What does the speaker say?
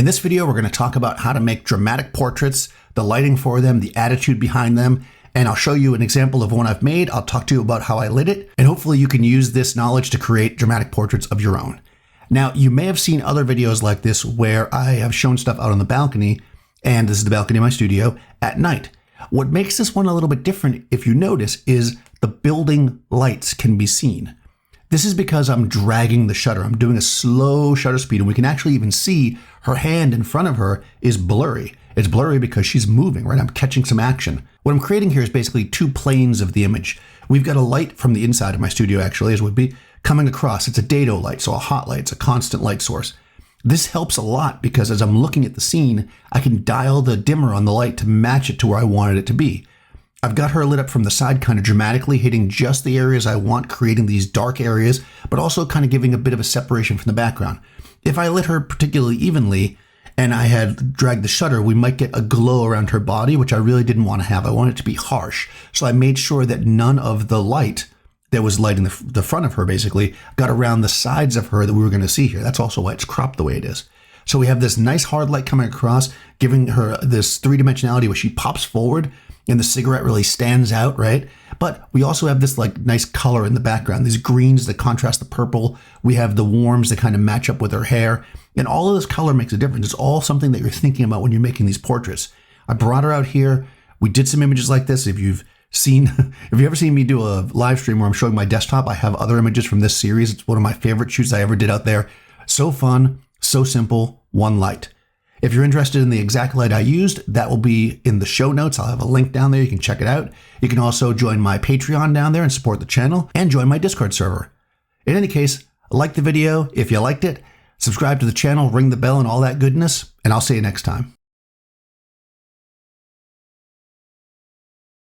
In this video, we're going to talk about how to make dramatic portraits, the lighting for them, the attitude behind them, and I'll show you an example of one I've made. I'll talk to you about how I lit it, and hopefully you can use this knowledge to create dramatic portraits of your own. Now, you may have seen other videos like this where I have shown stuff out on the balcony, and this is the balcony of my studio, at night. What makes this one a little bit different, if you notice, is the building lights can be seen. This is because I'm dragging the shutter. I'm doing a slow shutter speed, and we can actually even see her hand in front of her is blurry. It's blurry because she's moving, right? I'm catching some action. What I'm creating here is basically two planes of the image. We've got a light from the inside of my studio, actually, as would be coming across. It's a dado light, so a hot light. It's a constant light source. This helps a lot because as I'm looking at the scene, I can dial the dimmer on the light to match it to where I wanted it to be. I've got her lit up from the side kind of dramatically, hitting just the areas I want, creating these dark areas, but also kind of giving a bit of a separation from the background. If I lit her particularly evenly and I had dragged the shutter, we might get a glow around her body, which I really didn't want to have. I wanted it to be harsh. So I made sure that none of the light that was lighting the front of her basically got around the sides of her that we were going to see here. That's also why it's cropped the way it is. So we have this nice hard light coming across, giving her this three-dimensionality where she pops forward and the cigarette really stands out, right? But we also have this like nice color in the background, these greens that contrast the purple. We have the warms that kind of match up with her hair. And all of this color makes a difference. It's all something that you're thinking about when you're making these portraits. I brought her out here. We did some images like this. If you've ever seen me do a live stream where I'm showing my desktop, I have other images from this series. It's one of my favorite shoots I ever did out there. So fun, so simple, one light. If you're interested in the exact light I used, that will be in the show notes. I'll have a link down there. You can check it out. You can also join my Patreon down there and support the channel and join my Discord server. In any case, like the video if you liked it, subscribe to the channel, ring the bell and all that goodness, and I'll see you next time.